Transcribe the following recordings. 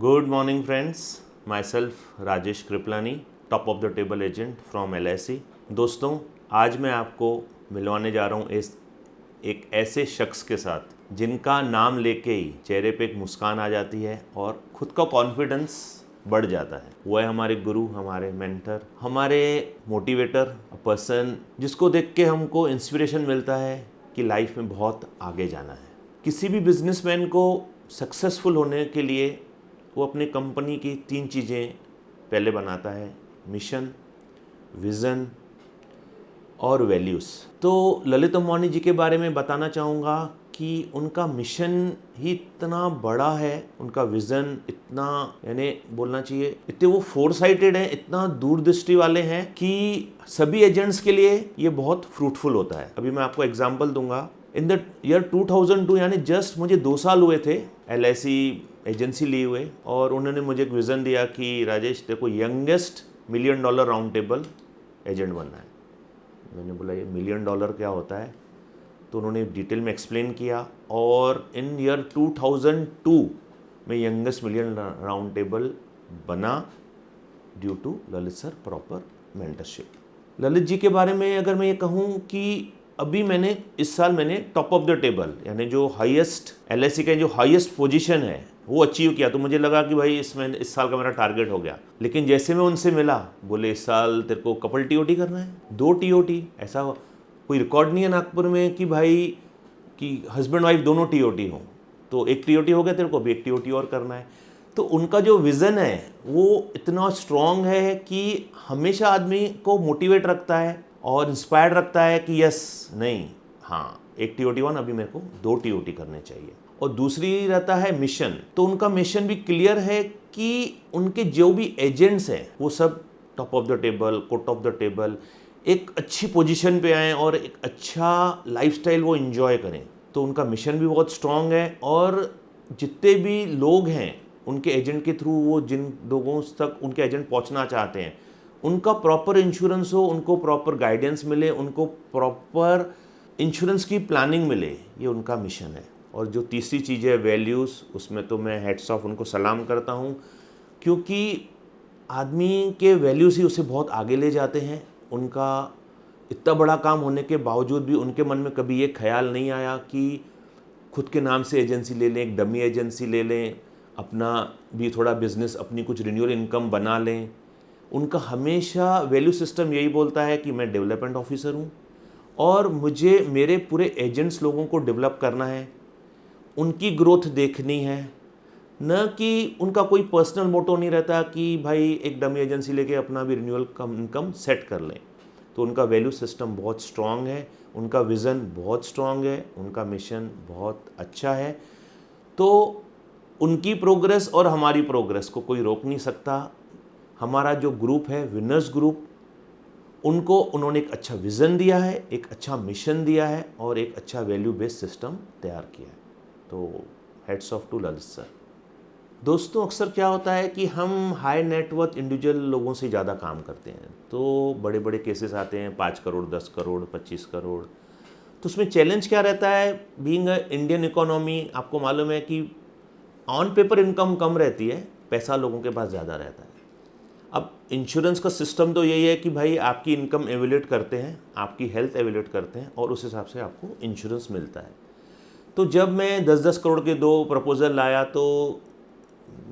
Good morning friends, myself Rajesh Kripalani, top of the table agent from LIC। दोस्तों, आज मैं आपको मिलवाने जा रहा हूँ एक ऐसे शख्स के साथ जिनका नाम लेके ही चेहरे पे एक मुस्कान आ जाती है और खुद का कॉन्फिडेंस बढ़ जाता है। वो है हमारे गुरु, हमारे मेंटर, हमारे मोटिवेटर, पर्सन जिसको देख के हमको इंस्पिरेशन मिलता है कि लाइफ में बहुत आगे जाना है। किसी भी बिजनेसमैन को सक्सेसफुल होने के लिए वो अपनी कंपनी की 3 चीज़ें पहले बनाता है: मिशन, विज़न और वैल्यूज़। तो ललित अंबानी जी के बारे में बताना चाहूँगा कि उनका मिशन ही इतना बड़ा है, उनका विज़न इतना, यानी बोलना चाहिए इतने वो फोरसाइटेड हैं, इतना दूरदृष्टि वाले हैं कि सभी एजेंट्स के लिए ये बहुत फ्रूटफुल होता है। अभी मैं आपको एग्जांपल दूंगा। इन द ईयर 2002, यानी जस्ट मुझे 2 साल हुए थे LIC एजेंसी लिए हुए, और उन्होंने मुझे एक विज़न दिया कि राजेश देखो, youngest $1 million round table agent बनना है। मैंने बोला ये $1 मिलियन क्या होता है? तो उन्होंने डिटेल में एक्सप्लेन किया, और इन ईयर 2002 में यंगेस्ट $1 मिलियन राउंड टेबल बना due to Lalit sir proper mentorship. Lalit ji के बारे में अगर मैं ये कहूँ कि अभी इस साल मैंने टॉप ऑफ द टेबल, यानी जो हाईएस्ट LIC का जो हाईएस्ट पोजीशन है वो अचीव किया। तो मुझे लगा कि भाई इस साल का मेरा टारगेट हो गया। लेकिन जैसे मैं उनसे मिला, बोले इस साल तेरे को कपल TOT करना है, 2 TOT। ऐसा कोई रिकॉर्ड नहीं है नागपुर में कि भाई कि हस्बैंड वाइफ दोनों TOT हों। तो एक TOT हो गया तेरे को, अभी एक TOT और करना है। तो उनका जो विज़न है वो इतना स्ट्रॉन्ग है कि हमेशा आदमी को मोटिवेट रखता है और इंस्पायर्ड रखता है कि यस, नहीं, हाँ, एक TOT 1, अभी मेरे को 2 TOT करने चाहिए। और दूसरी रहता है मिशन। तो उनका मिशन भी क्लियर है कि उनके जो भी एजेंट्स हैं वो सब top of the table, coat of the table, एक अच्छी पोजीशन पे आएँ और एक अच्छा लाइफस्टाइल वो एंजॉय करें। तो उनका मिशन भी बहुत स्ट्रांग है, और जितने भी लोग हैं उनके एजेंट के थ्रू, वो जिन लोगों तक उनके एजेंट पहुंचना चाहते हैं, उनका प्रॉपर इंश्योरेंस हो, उनको प्रॉपर गाइडेंस मिले, उनको प्रॉपर इंश्योरेंस की प्लानिंग मिले, ये उनका मिशन है। और जो तीसरी चीज़ है वैल्यूज़, उसमें तो मैं हेड्स ऑफ उनको सलाम करता हूँ, क्योंकि आदमी के वैल्यूज़ ही उसे बहुत आगे ले जाते हैं। उनका इतना बड़ा काम होने के बावजूद भी उनके मन में कभी ये ख्याल नहीं आया कि खुद के नाम से एजेंसी ले लें, एक डमी एजेंसी ले लें, अपना भी थोड़ा बिजनेस, अपनी कुछ रिन्यूअल इनकम बना लें। उनका हमेशा वैल्यू सिस्टम यही बोलता है कि मैं डेवलपमेंट ऑफिसर हूँ और मुझे मेरे पूरे एजेंट्स लोगों को डेवलप करना है, उनकी ग्रोथ देखनी है, न कि उनका कोई पर्सनल मोटो नहीं रहता कि भाई एक डमी एजेंसी लेके अपना भी रिन्यूअल इनकम सेट कर लें। तो उनका वैल्यू सिस्टम बहुत स्ट्रांग है, उनका विज़न बहुत स्ट्रांग है, उनका मिशन बहुत अच्छा है। तो उनकी प्रोग्रेस और हमारी प्रोग्रेस को कोई रोक नहीं सकता। हमारा जो ग्रुप है विनर्स ग्रुप, उनको उन्होंने एक अच्छा विज़न दिया है, एक अच्छा मिशन दिया है और एक अच्छा वैल्यू बेस्ड सिस्टम तैयार किया है। तो heads off to Lalit sir. दोस्तों, अक्सर क्या होता है कि हम हाई नेटवर्थ इंडिविजुअल लोगों से ज़्यादा काम करते हैं, तो बड़े बड़े केसेस आते हैं 5 करोड़, 10 करोड़, 25 करोड़। तो उसमें चैलेंज क्या रहता है? बीइंग इंडियन इकोनॉमी, आपको मालूम है कि ऑन पेपर इनकम कम रहती है, पैसा लोगों के पास ज़्यादा रहता है। अब इंश्योरेंस का सिस्टम तो यही है कि भाई आपकी इनकम एवेल्यूएट करते हैं, आपकी हेल्थ एवेल्यूएट करते हैं और उस हिसाब से आपको इंश्योरेंस मिलता है। तो जब मैं 10-10 करोड़ के 2 प्रपोजल लाया तो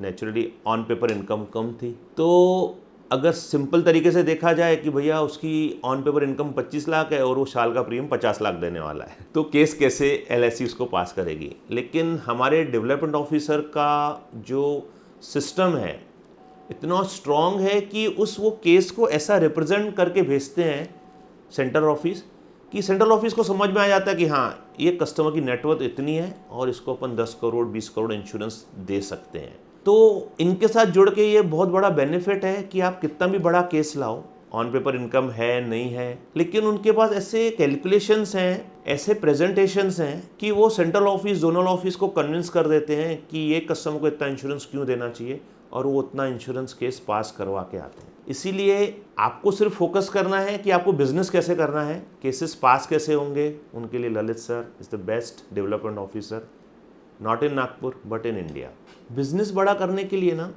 नेचुरली ऑन पेपर इनकम कम थी। तो अगर सिंपल तरीके से देखा जाए कि भैया उसकी ऑन पेपर इनकम 25 लाख है और वो साल का प्रीमियम 50 लाख देने वाला है, तो केस कैसे LIC उसको पास करेगी? लेकिन हमारे डेवलपमेंट ऑफिसर का जो सिस्टम है इतना स्ट्रॉन्ग है कि वो केस को ऐसा रिप्रेजेंट करके भेजते हैं सेंट्रल ऑफिस, कि सेंट्रल ऑफिस को समझ में आ जाता है कि हाँ, ये कस्टमर की नेटवर्थ इतनी है और इसको अपन 10 करोड़ 20 करोड़ इंश्योरेंस दे सकते हैं। तो इनके साथ जुड़ के ये बहुत बड़ा बेनिफिट है कि आप कितना भी बड़ा केस लाओ, ऑन पेपर इनकम है नहीं है, लेकिन उनके पास ऐसे कैलकुलेशंस हैं, ऐसे प्रेजेंटेशंस हैं कि वो सेंट्रल ऑफिस, जोनल ऑफिस को कन्विंस कर देते हैं कि ये कस्टमर को इतना इंश्योरेंस क्यों देना चाहिए, और वो उतना इंश्योरेंस केस पास करवा के आते हैं। इसीलिए आपको सिर्फ फोकस करना है कि आपको बिजनेस कैसे करना है, केसेस पास कैसे होंगे, उनके लिए Lalit sir is the best development officer not in Nagpur but in India. Business बड़ा करने के लिए ना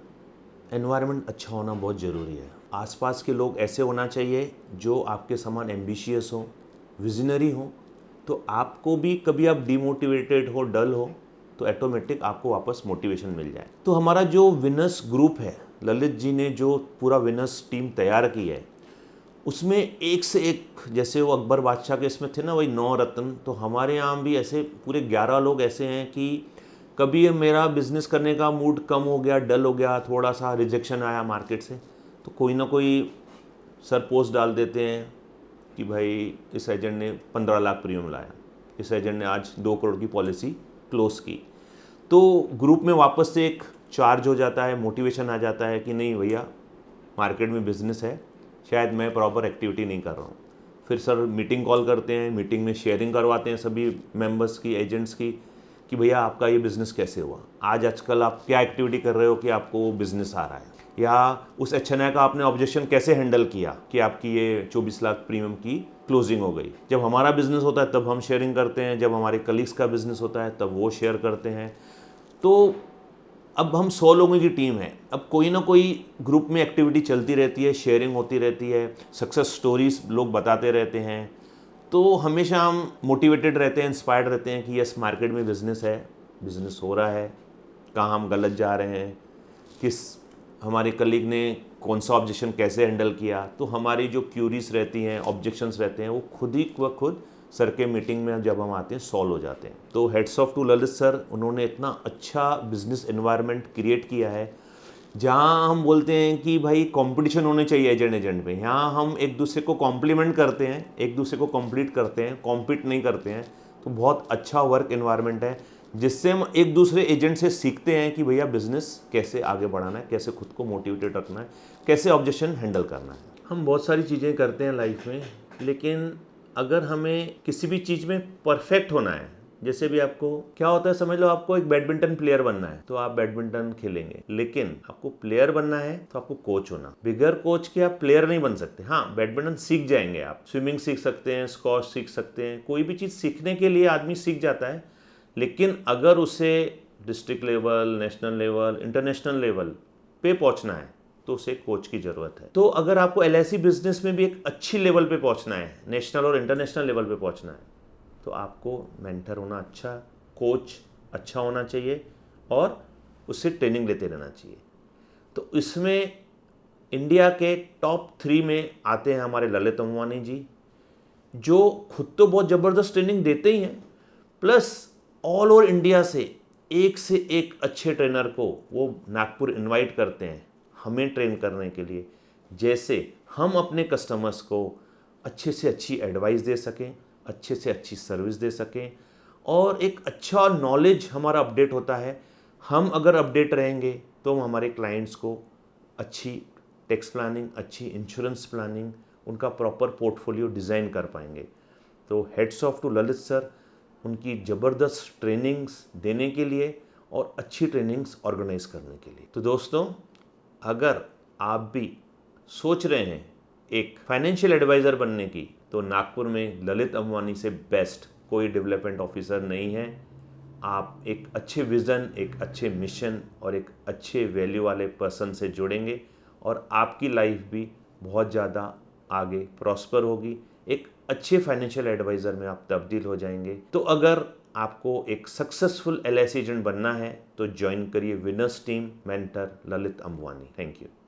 एनवायरनमेंट अच्छा होना बहुत ज़रूरी है। आसपास के लोग ऐसे होना चाहिए जो आपके समान एम्बिशियस हो, विजनरी हो, तो आपको भी कभी आप डिमोटिवेटेड हो, डल हो, तो ऑटोमेटिक आपको वापस मोटिवेशन मिल जाए। तो हमारा जो विनर्स ग्रुप है, ललित जी ने जो पूरा विनर्स टीम तैयार की है, उसमें एक से एक, जैसे वो अकबर बादशाह के इसमें थे ना वही 9 रत्न, तो हमारे यहाँ भी ऐसे पूरे 11 लोग ऐसे हैं कि कभी मेरा बिजनेस करने का मूड कम हो गया, डल हो गया, थोड़ा सा रिजेक्शन आया मार्केट से, तो कोई ना कोई सर पोस्ट डाल देते हैं कि भाई इस एजेंट ने 15 लाख प्रीमियम लाया, इस एजेंट ने आज 2 करोड़ की पॉलिसी क्लोज की। तो ग्रुप में वापस से एक चार्ज हो जाता है, मोटिवेशन आ जाता है कि नहीं भैया मार्केट में बिजनेस है, शायद मैं प्रॉपर एक्टिविटी नहीं कर रहा हूँ। फिर सर मीटिंग कॉल करते हैं, मीटिंग में शेयरिंग करवाते हैं सभी मेंबर्स की, एजेंट्स की, कि भैया आपका ये बिज़नेस कैसे हुआ, आजकल आप क्या एक्टिविटी कर रहे हो कि आपको वो बिज़नेस आ रहा है, या उस HNI का आपने ऑब्जेक्शन कैसे हैंडल किया कि आपकी ये 24 लाख प्रीमियम की क्लोजिंग हो गई। जब हमारा बिज़नेस होता है तब हम शेयरिंग करते हैं, जब हमारे कलीग्स का बिज़नेस होता है तब वो शेयर करते हैं। तो अब हम 100 लोगों की टीम है, अब कोई ना कोई ग्रुप में एक्टिविटी चलती रहती है, शेयरिंग होती रहती है, सक्सेस स्टोरीज लोग बताते रहते हैं, तो हमेशा हम मोटिवेटेड रहते हैं, इंस्पायर्ड रहते हैं कि यस मार्केट में बिज़नेस है, बिज़नेस हो रहा है, कहाँ हम गलत जा रहे हैं, किस हमारे कलीग ने कौन सा ऑब्जेक्शन कैसे हैंडल किया। तो हमारी जो क्यूरीज रहती हैं, ऑब्जेक्शंस रहते हैं, वो खुद ही व खुद सर के मीटिंग में जब हम आते हैं सॉल्व हो जाते हैं। तो heads off to Lalit sir, उन्होंने इतना अच्छा बिजनेस एनवायरनमेंट क्रिएट किया है जहाँ हम बोलते हैं कि भाई कंपटीशन होने चाहिए एजेंट में। यहाँ हम एक दूसरे को कॉम्प्लीमेंट करते हैं, एक दूसरे को कंप्लीट करते हैं, कॉम्पीट नहीं करते हैं। तो बहुत अच्छा वर्क एनवायरनमेंट है जिससे हम एक दूसरे एजेंट से सीखते हैं कि भैया बिजनेस कैसे आगे बढ़ाना है, कैसे खुद को मोटिवेटेड रखना है, कैसे ऑब्जेक्शन हैंडल करना है। हम बहुत सारी चीज़ें करते हैं लाइफ में, लेकिन अगर हमें किसी भी चीज़ में परफेक्ट होना है, जैसे भी आपको क्या होता है, समझ लो आपको एक बैडमिंटन प्लेयर बनना है तो आप बैडमिंटन खेलेंगे, लेकिन आपको प्लेयर बनना है तो आपको कोच होना। बिगर कोच के आप प्लेयर नहीं बन सकते। हाँ, बैडमिंटन सीख जाएंगे आप, स्विमिंग सीख सकते हैं, स्क्वॉश सीख सकते हैं, कोई भी चीज़ सीखने के लिए आदमी सीख जाता है, लेकिन अगर उसे district level, national level, international level पे पहुंचना है तो उसे कोच की ज़रूरत है। तो अगर आपको LIC बिजनेस में भी एक अच्छी लेवल पे पहुंचना है, नेशनल और इंटरनेशनल लेवल पे पहुंचना है, तो आपको मेंटर होना अच्छा, कोच अच्छा होना चाहिए और उससे ट्रेनिंग लेते रहना चाहिए। तो इसमें इंडिया के टॉप 3 में आते हैं हमारे ललित अंबानी जी, जो खुद तो बहुत ज़बरदस्त ट्रेनिंग देते ही हैं, प्लस ऑल ओवर इंडिया से एक अच्छे ट्रेनर को वो नागपुर इनवाइट करते हैं हमें ट्रेन करने के लिए, जैसे हम अपने कस्टमर्स को अच्छे से अच्छी एडवाइस दे सकें, अच्छे से अच्छी सर्विस दे सकें, और एक अच्छा नॉलेज हमारा अपडेट होता है। हम अगर अपडेट रहेंगे तो हम हमारे क्लाइंट्स को अच्छी टैक्स प्लानिंग, अच्छी इंश्योरेंस प्लानिंग, उनका प्रॉपर पोर्टफोलियो डिज़ाइन कर पाएंगे। तो heads off to Lalit sir, उनकी ज़बरदस्त ट्रेनिंग्स देने के लिए और अच्छी ट्रेनिंग्स ऑर्गेनाइज करने के लिए। तो दोस्तों, अगर आप भी सोच रहे हैं एक फाइनेंशियल एडवाइज़र बनने की, तो नागपुर में ललित अंबानी से बेस्ट कोई डेवलपमेंट ऑफिसर नहीं है। आप एक अच्छे विज़न, एक अच्छे मिशन और एक अच्छे वैल्यू वाले पर्सन से जुड़ेंगे और आपकी लाइफ भी बहुत ज़्यादा आगे प्रॉस्पर होगी। एक अच्छे फाइनेंशियल एडवाइज़र में आप तब्दील हो जाएंगे। तो अगर आपको एक सक्सेसफुल LIC एजेंट बनना है तो ज्वाइन करिए winners team, mentor Lalit Ambani. Thank you.